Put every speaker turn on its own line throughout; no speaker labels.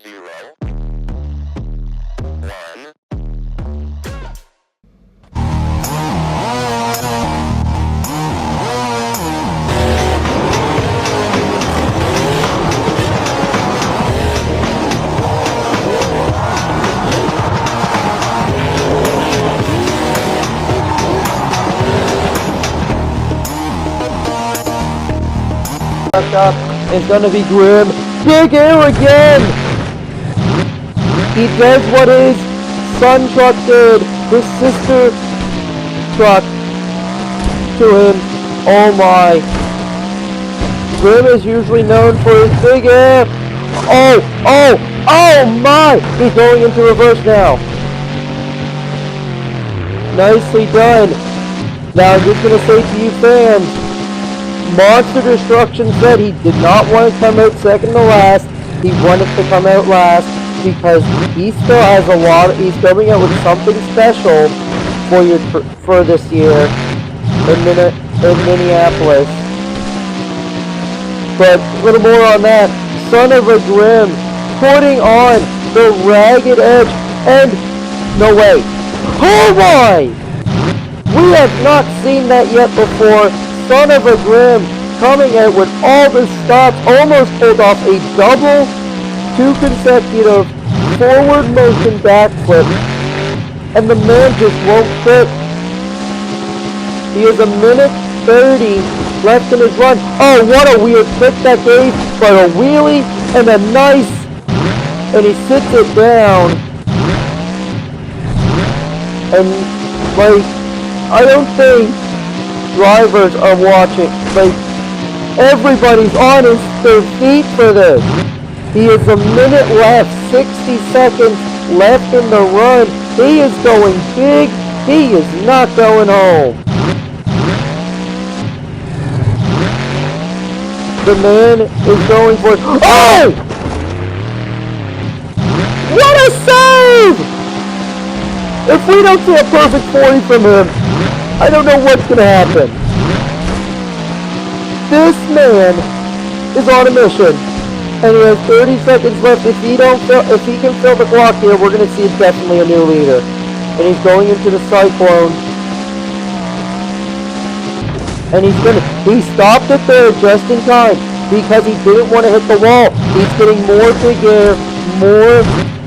0, 1.
Up is gonna be Grim. Big air again! He does what his son truck did, his sister truck to him. Oh my. Grim is usually known for his big air. Oh my! He's going into reverse now. Nicely done. Now I'm just gonna say to you fans, Monster Destruction said he did not want to come out second to last. He wanted to come out last because he still has a lot. He's coming out with something special for this year in Minneapolis. But a little more on that. Son of a Grim putting on the ragged edge and no way. Oh my! We have not seen that yet before. Son of a Grim coming out with all the stops, almost pulled off a double, 2 consecutive forward motion backflip, and the man just won't quit. He has a minute 30 left in his run. Oh, what a weird kick that gave, but a wheelie and a nice, and he sits it down. And like, I don't think drivers are watching, like, everybody's on their feet for this. He is a minute left, 60 seconds left in the run. He is going big. He is not going home. The man is going for it. Oh! What a save! If we don't see a perfect 40 from him, I don't know what's going to happen. This man is on a mission, and he has 30 seconds left. If he can fill the clock here, we're going to see definitely a new leader. And he's going into the Cyclone. And he stopped it there just in time because he didn't want to hit the wall. He's getting more big air,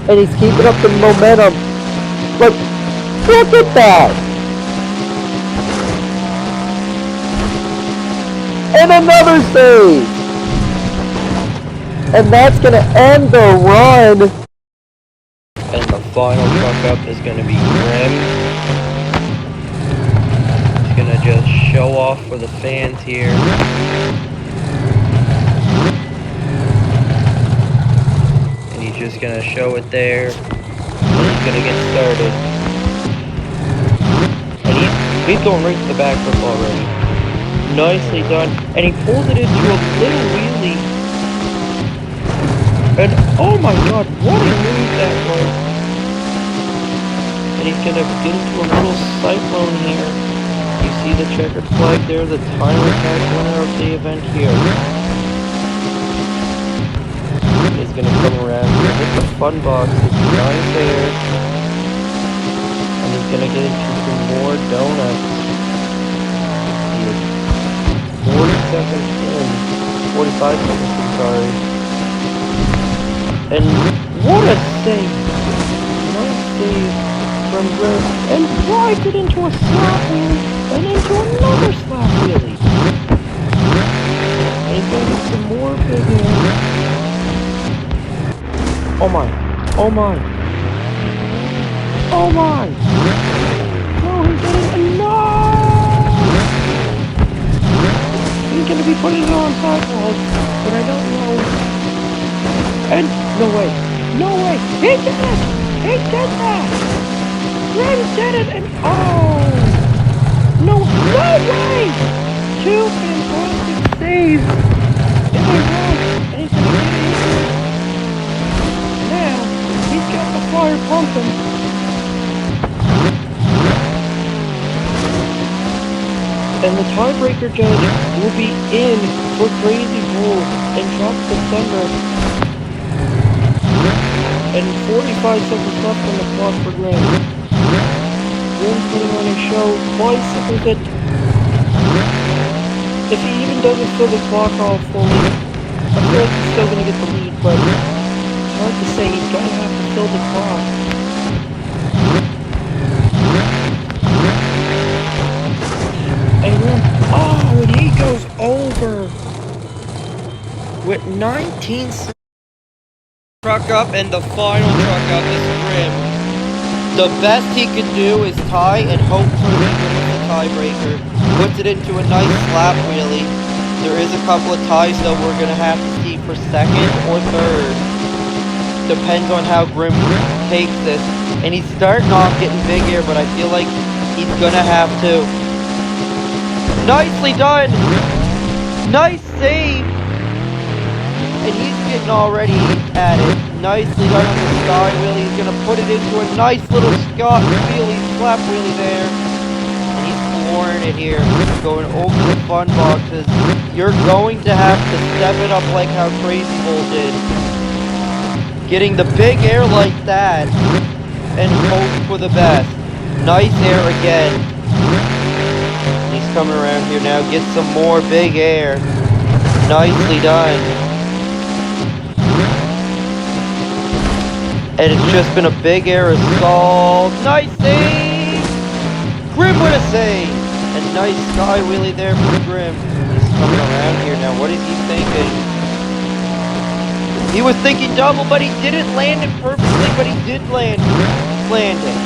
and he's keeping up the momentum. Like, look at that! And another save! And that's going to end the run.
And the final truck up is going to be Grim. He's going to just show off for the fans here. And he's just going to show it there. And he's going to get started. And he's going right to the backflip already. Nicely done, and he pulls it into a little wheelie, and oh my god, what a move that was. And he's gonna get into a little Cyclone here. You see the checkered flag there, the time attack winner of the event here. And he's gonna come around here, hit the fun box, it's nice there, and he's gonna get into some more donuts. 40 seconds in, 45 seconds, I'm sorry. And what a save! Nice save from Grim, and drives it into a slap wheel, and into another slap wheelie. And he's gonna get some more big air. Oh my, oh my, oh my! No, he's getting enough! He's gonna be putting it on sidewalls, but I don't know. And no way, he did it! He did that! Grim did it, and oh! No way! 2 fantastic saves in a row, and he's gonna get into it. Now, he's got the fire pumping. And the tiebreaker judge will be in for Crazy Bull and Drop the Thunder. And 45 seconds left on the clock for Grim. Grim putting on a show. Bicycles it. If he even doesn't fill the clock off fully, I feel like he's still going to get the lead, but it's hard to say. He's going to have to fill the clock. And Grim, oh, and he goes over with 19 seconds.
Truck up, and the final truck up is Grim. The best he could do is tie and hope for an even with the tiebreaker. Puts it into a nice slap wheelie. There is a couple of ties though we're gonna have to see for second or third. Depends on how Grim takes this. And he's starting off getting big here, but I feel like he's gonna have to. Nicely done! Nice save! And he's getting already at it. Nicely done on the sky wheelie. He's gonna put it into a nice little Scott wheelie, slap wheelie there. And he's flooring it here. Going over the fun boxes. You're going to have to step it up like how Crazy Bull did. Getting the big air like that. And hope for the best. Nice air again. He's coming around here now. Get some more big air. Nicely done. And it's just been a big air assault. Nice save! Grim with a save! And nice sky wheelie there for Grim. He's coming around here now. What is he thinking? He was thinking double, but he didn't land it perfectly, but he did land it.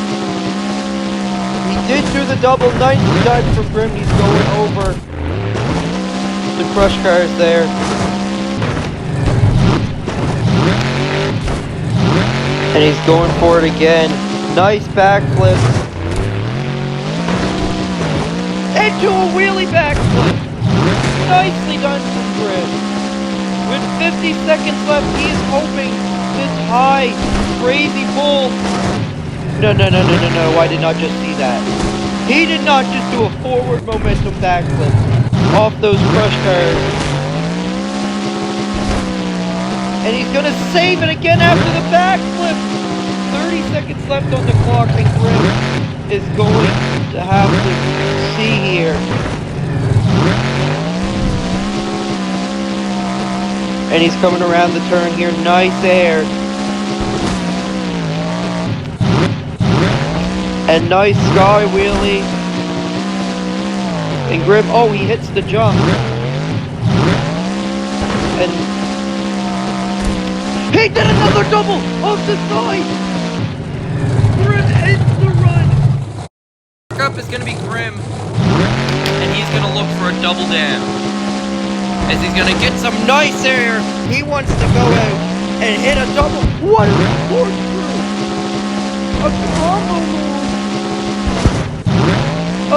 He did do the double. Nicely done from Grim. He's going over the crush cars there. And he's going for it again. Nice backflip. Into a wheelie backflip. Nicely done from Grim. With 50 seconds left, he is hoping to tie Crazy Bull. No. I did not just see that. He did not just do a forward momentum backflip off those crush cars. And he's going to save it again after the backflip. 30 seconds left on the clock, and Grim is going to have to see here. And he's coming around the turn here. Nice air. And nice sky wheelie. And Grim, oh, he hits the jump. And he did another double off the side! Grim ends the run! Up is gonna be Grim, and he's gonna look for a double down. As he's gonna get some nice air, he wants to go out and hit a double. What a corkscrew! A combo move!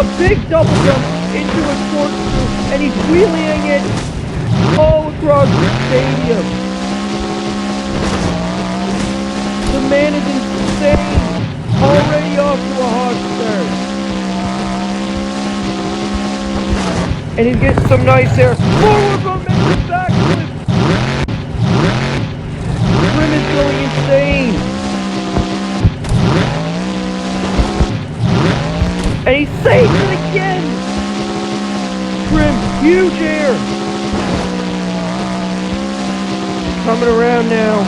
A big double jump into a corkscrew, and he's wheeling it all across the stadium. The man is insane! Already off to a hot start. And he's getting some nice air. Forward momentum backflip! Grim is going insane! And he saves it again! Grim, huge air! Coming around now.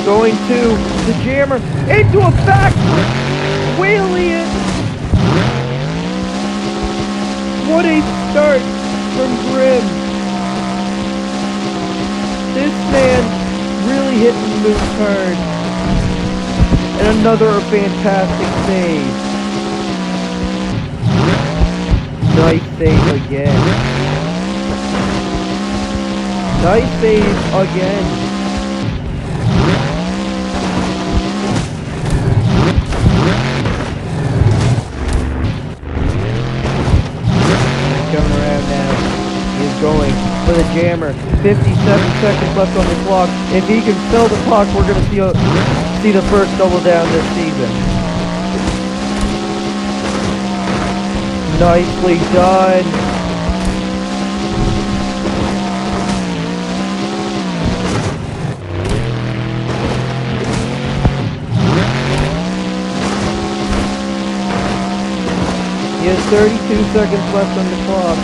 Going to the jammer, into a backflip, wheelie it. What a start from Grim. This man really hitting the moves hard. And another fantastic save. Nice save again. Nice save again. Coming around now. He's going for the jammer. 57 seconds left on the clock. If he can fill the clock, we're going to see the first double down this season. Nicely done.
has 32 seconds left on the clock.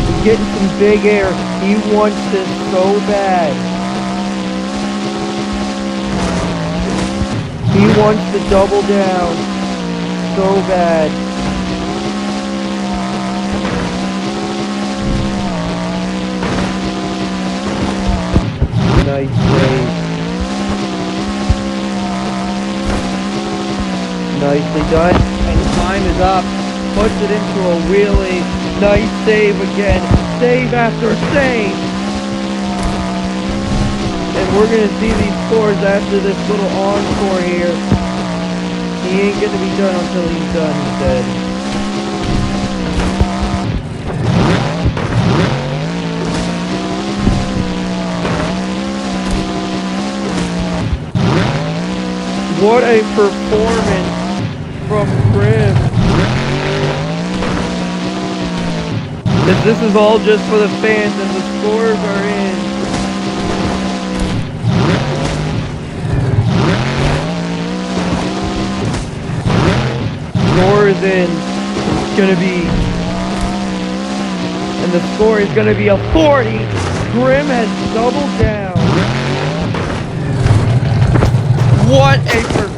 He's getting some big air. He wants this so bad. He wants to double down so bad. Nice save. Nicely done. And time is up. Puts it into a wheelie. Nice save again. Save after save. And we're going to see these scores after this little encore here. He ain't going to be done until he's done, he said. What a performance from Grim. This is all just for the fans and the scores are in. Score is in. It's gonna be, and the score is gonna be a 40. Grim has doubled down. What a performance.